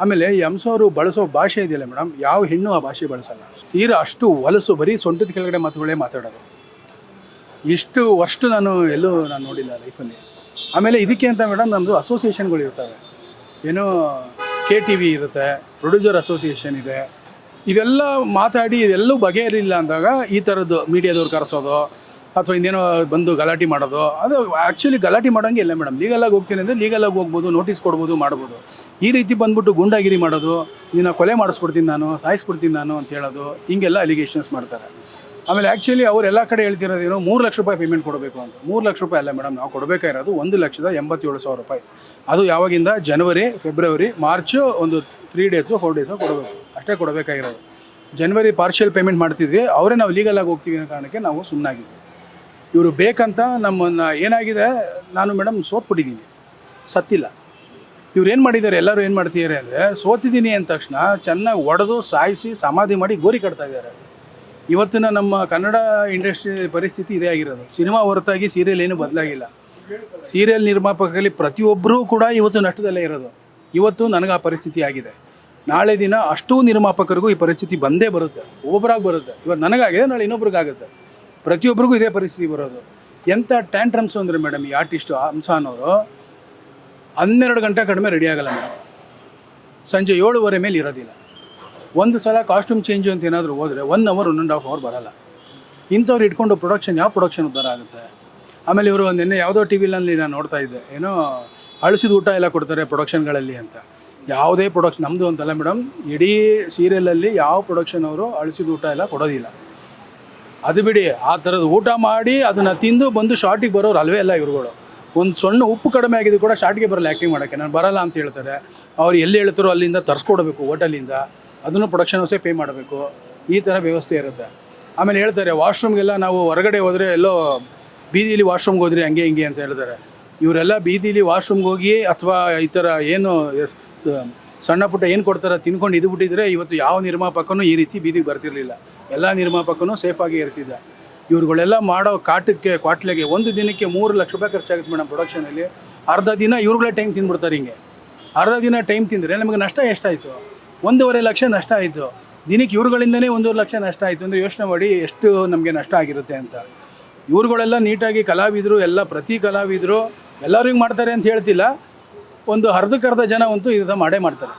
ಆಮೇಲೆ ಈ ಹಂಸ ಅವರು ಬಳಸೋ ಭಾಷೆ ಇದೆಯಲ್ಲ ಮೇಡಮ್, ಯಾವ ಹೆಣ್ಣು ಆ ಭಾಷೆ ಬಳಸಲ್ಲ. ತೀರಾ ಅಷ್ಟು ಹೊಲಸು, ಬರೀ ಸೊಂಟದ ಕೆಳಗಡೆ ಮಾತುಗಳೇ ಮಾತಾಡೋದು. ಅಷ್ಟು ನಾನು ಎಲ್ಲೂ ನೋಡಿಲ್ಲ ಲೈಫಲ್ಲಿ. ಆಮೇಲೆ ಇದಕ್ಕೆ ಅಂತ ಮೇಡಮ್ ನಮ್ಮದು ಅಸೋಸಿಯೇಷನ್ಗಳು ಇರ್ತವೆ. ಏನೋ KTV ಇರುತ್ತೆ, ಪ್ರೊಡ್ಯೂಸರ್ ಅಸೋಸಿಯೇಷನ್ ಇದೆ. ಇವೆಲ್ಲ ಮಾತಾಡಿ ಇದೆಲ್ಲೂ ಬಗೆಹರಿಲ್ಲ ಅಂದಾಗ ಈ ಥರದ್ದು ಮೀಡಿಯಾದವ್ರು ಕರೆಸೋದು ಅಥವಾ ಇನ್ನೇನೋ ಬಂದು ಗಲಾಟೆ ಮಾಡೋದು, ಅದು ಆ್ಯಕ್ಚುಲಿ ಗಲಾಟೆ ಮಾಡೋಂಗೆ ಇಲ್ಲ ಮೇಡಮ್. ಲೀಗಲಾಗಿ ಹೋಗ್ತೀನಿ ಅಂದರೆ ಲೀಗಲಾಗಿ ಹೋಗ್ಬೋದು, ನೋಟಿಸ್ ಕೊಡ್ಬೋದು, ಮಾಡ್ಬೋದು. ಈ ರೀತಿ ಬಂದ್ಬಿಟ್ಟು ಗೂಂಡಾಗಿರಿ ಮಾಡೋದು, ನಿನ್ನ ಕೊಲೆ ಮಾಡಿಸ್ಬಿಡ್ತೀನಿ ನಾನು, ಸಾಯಿಸ್ಬಿಡ್ತೀನಿ ನಾನು ಅಂತ ಹೇಳೋದು, ಹಿಂಗೆಲ್ಲ ಅಲಿಗೇಷನ್ಸ್ ಮಾಡ್ತಾರೆ. ಆಮೇಲೆ ಆ್ಯಕ್ಚುಲಿ ಅವರೆಲ್ಲ ಕಡೆ ಹೇಳ್ತಿರೋದೇನೋ 3 ಲಕ್ಷ ರೂಪಾಯಿ ಪೇಮೆಂಟ್ ಕೊಡಬೇಕು ಅಂತ. 3 ಲಕ್ಷ ರೂಪಾಯಿ ಅಲ್ಲ ಮೇಡಮ್, ನಾವು ಕೊಡಬೇಕಾಗಿರೋದು 1,87,000 ರೂಪಾಯಿ. ಅದು ಯಾವಾಗಿಂದ ಜನವರಿ, ಫೆಬ್ರವರಿ, ಮಾರ್ಚು ಒಂದು 3 ಡೇಸು 4 ಡೇಸು ಕೊಡಬೇಕು, ಅಷ್ಟೇ ಕೊಡಬೇಕಾಗಿರೋದು. ಜನವರಿ ಪಾರ್ಷಿಯಲ್ ಪೇಮೆಂಟ್ ಮಾಡ್ತಿದ್ವಿ, ಅವರೇ ನಾವು ಲೀಗಲಾಗಿ ಹೋಗ್ತೀವಿ ಅನ್ನೋ ಕಾರಣಕ್ಕೆ ನಾವು ಸುಮ್ಮನಾಗಿದ್ವಿ. ಇವರು ಬೇಕಂತ ನಮ್ಮನ್ನು ಏನಾಗಿದೆ, ನಾನು ಮೇಡಮ್ ಸೋತ್ಬಿಟ್ಟಿದ್ದೀನಿ, ಸತ್ತಿಲ್ಲ. ಇವ್ರು ಏನು ಮಾಡಿದ್ದಾರೆ, ಎಲ್ಲರೂ ಏನು ಮಾಡ್ತಿದ್ದಾರೆ ಅಂದರೆ, ಸೋತಿದ್ದೀನಿ ಅಂದ ತಕ್ಷಣ ಚೆನ್ನಾಗಿ ಹೊಡೆದು ಸಾಯಿಸಿ ಸಮಾಧಿ ಮಾಡಿ ಗೋರಿ ಕಟ್ತಾ ಇದ್ದಾರೆ. ಇವತ್ತಿನ ನಮ್ಮ ಕನ್ನಡ ಇಂಡಸ್ಟ್ರಿ ಪರಿಸ್ಥಿತಿ ಇದೇ ಆಗಿರೋದು. ಸಿನಿಮಾ ಹೊರತಾಗಿ ಸೀರಿಯಲ್ ಏನೂ ಬದಲಾಗಿಲ್ಲ. ಸೀರಿಯಲ್ ನಿರ್ಮಾಪಕರಲ್ಲಿ ಪ್ರತಿಯೊಬ್ಬರೂ ಕೂಡ ಇವತ್ತು ನಷ್ಟದಲ್ಲೇ ಇರೋದು. ಇವತ್ತು ನನಗೆ ಆ ಪರಿಸ್ಥಿತಿ ಆಗಿದೆ. ನಾಳೆ ದಿನ ಅಷ್ಟೂ ನಿರ್ಮಾಪಕರಿಗೂ ಈ ಪರಿಸ್ಥಿತಿ ಬಂದೇ ಬರುತ್ತೆ, ಒಬ್ಬೊಬ್ಬರಾಗಿ ಬರುತ್ತೆ. ಇವತ್ತು ನನಗಾಗಿದೆ, ನಾಳೆ ಇನ್ನೊಬ್ರಿಗಾಗುತ್ತೆ. ಪ್ರತಿಯೊಬ್ಬರಿಗೂ ಇದೇ ಪರಿಸ್ಥಿತಿ ಬರೋದು. ಎಂಥ ಟ್ಯಾಂಟ್ರಮ್ಸು ಅಂದರೆ ಮೇಡಮ್, ಈ ಆರ್ಟಿಸ್ಟು ಹಂಸ ಅನ್ನೋರು 12 ಗಂಟೆ ಕಡಿಮೆ ರೆಡಿ ಆಗಲ್ಲ ಮೇಡಮ್. ಸಂಜೆ 7:30 ಮೇಲೆ ಇರೋದಿಲ್ಲ. ಒಂದು ಸಲ ಕಾಸ್ಟ್ಯೂಮ್ ಚೇಂಜು ಅಂತ ಏನಾದರೂ ಹೋದರೆ 1 ಅವರ್ 1.5 ಅವರ್ ಬರೋಲ್ಲ. ಇಂಥವ್ರು ಇಟ್ಕೊಂಡು ಪ್ರೊಡಕ್ಷನ್, ಯಾವ ಪ್ರೊಡಕ್ಷನ್ ಉದ್ಧಾರ ಆಗುತ್ತೆ? ಆಮೇಲೆ ಇವರು ನಿನ್ನೆ ಯಾವುದೋ TV-ನಲ್ಲಿ ನಾನು ನೋಡ್ತಾ ಇದ್ದೆ, ಏನೋ ಅಳಿಸಿದ ಊಟ ಎಲ್ಲ ಕೊಡ್ತಾರೆ ಪ್ರೊಡಕ್ಷನ್ಗಳಲ್ಲಿ ಅಂತ. ಯಾವುದೇ ಪ್ರೊಡಕ್ಷನ್, ನಮ್ಮದು ಅಂತಲ್ಲ ಮೇಡಮ್, ಇಡೀ ಸೀರಿಯಲಲ್ಲಿ ಯಾವ ಪ್ರೊಡಕ್ಷನ್ ಅವರು ಅಳಿಸಿದ ಊಟ ಎಲ್ಲ ಕೊಡೋದಿಲ್ಲ. ಅದು ಬಿಡಿ, ಆ ಥರದ್ದು ಊಟ ಮಾಡಿ ಅದನ್ನು ತಿಂದು ಬಂದು ಶಾರ್ಟಿಗೆ ಬರೋರು ಅಲ್ವೇ ಅಲ್ಲ ಇವ್ರುಗಳು. ಒಂದು ಸಣ್ಣ ಉಪ್ಪು ಕಡಿಮೆ ಆಗಿದ್ದು ಕೂಡ ಶಾರ್ಟ್ಗೆ ಬರಲ್ಲ ಆ್ಯಕ್ಟಿಂಗ್ ಮಾಡೋಕ್ಕೆ. ನಾನು ಬರಲ್ಲ ಅಂತ ಹೇಳ್ತಾರೆ. ಅವ್ರು ಎಲ್ಲಿ ಹೇಳ್ತಾರೋ ಅಲ್ಲಿಂದ ತರಿಸ್ಕೊಡ್ಬೇಕು ಹೋಟೆಲಿಂದ, ಅದನ್ನು ಪ್ರೊಡಕ್ಷನ್ ಹೌಸೇ ಪೇ ಮಾಡಬೇಕು. ಈ ಥರ ವ್ಯವಸ್ಥೆ ಇರುತ್ತೆ. ಆಮೇಲೆ ಹೇಳ್ತಾರೆ ವಾಶ್ರೂಮ್ಗೆಲ್ಲ ನಾವು ಹೊರಗಡೆ ಹೋದರೆ ಎಲ್ಲೋ ಬೀದಿಲಿ ವಾಶ್ರೂಮ್ಗೆ ಹೋದ್ರಿ ಹಂಗೆ ಹಿಂಗೆ ಅಂತ ಹೇಳ್ತಾರೆ. ಇವರೆಲ್ಲ ಬೀದಿಲಿ ವಾಶ್ರೂಮ್ಗೆ ಹೋಗಿ ಅಥವಾ ಈ ಥರ ಏನು ಸಣ್ಣ ಪುಟ್ಟ ಏನು ಕೊಡ್ತಾರೆ ತಿನ್ಕೊಂಡು ಇದ್ಬಿಟ್ಟಿದ್ರೆ ಇವತ್ತು ಯಾವ ನಿರ್ಮಾಪಕನೂ ಈ ರೀತಿ ಬೀದಿಗೆ ಬರ್ತಿರಲಿಲ್ಲ. ಎಲ್ಲ ನಿರ್ಮಾಪಕನೂ ಸೇಫಾಗಿ ಇರ್ತಿದ್ದ. ಇವ್ರುಗಳೆಲ್ಲ ಮಾಡೋ ಕ್ವಾಟ್ಲೆಗೆ ಒಂದು ದಿನಕ್ಕೆ 3 ಲಕ್ಷ ರೂಪಾಯಿ ಖರ್ಚಾಗುತ್ತೆ ಮೇಡಮ್ ಪ್ರೊಡಕ್ಷನಲ್ಲಿ. ಅರ್ಧ ದಿನ ಇವ್ರುಗಳೇ ಟೈಮ್ ತಿಂದ್ಬಿಡ್ತಾರೆ. ಹಿಂಗೆ ಅರ್ಧ ದಿನ ಟೈಮ್ ತಿಂದರೆ ನಮಗೆ ನಷ್ಟ ಎಷ್ಟಾಯಿತು? 1.5 ಲಕ್ಷ ನಷ್ಟ ಆಯಿತು. ದಿನಕ್ಕೆ ಇವ್ರುಗಳಿಂದನೇ 1.5 ಲಕ್ಷ ನಷ್ಟ ಆಯಿತು ಅಂದರೆ ಯೋಚನೆ ಮಾಡಿ ಎಷ್ಟು ನಮಗೆ ನಷ್ಟ ಆಗಿರುತ್ತೆ ಅಂತ. ಇವ್ರುಗಳೆಲ್ಲ ನೀಟಾಗಿ ಕಲಾವಿದರು, ಎಲ್ಲ ಪ್ರತಿ ಕಲಾವಿದರು ಎಲ್ಲರೂ ಹಿಂಗೆ ಮಾಡ್ತಾರೆ ಅಂತ ಹೇಳ್ತಿಲ್ಲ, ಒಂದು ಅರ್ಧಕ್ಕರ್ಧ ಜನ ಅಂತೂ ಇದನ್ನು ಮಾಡೇ ಮಾಡ್ತಾರೆ.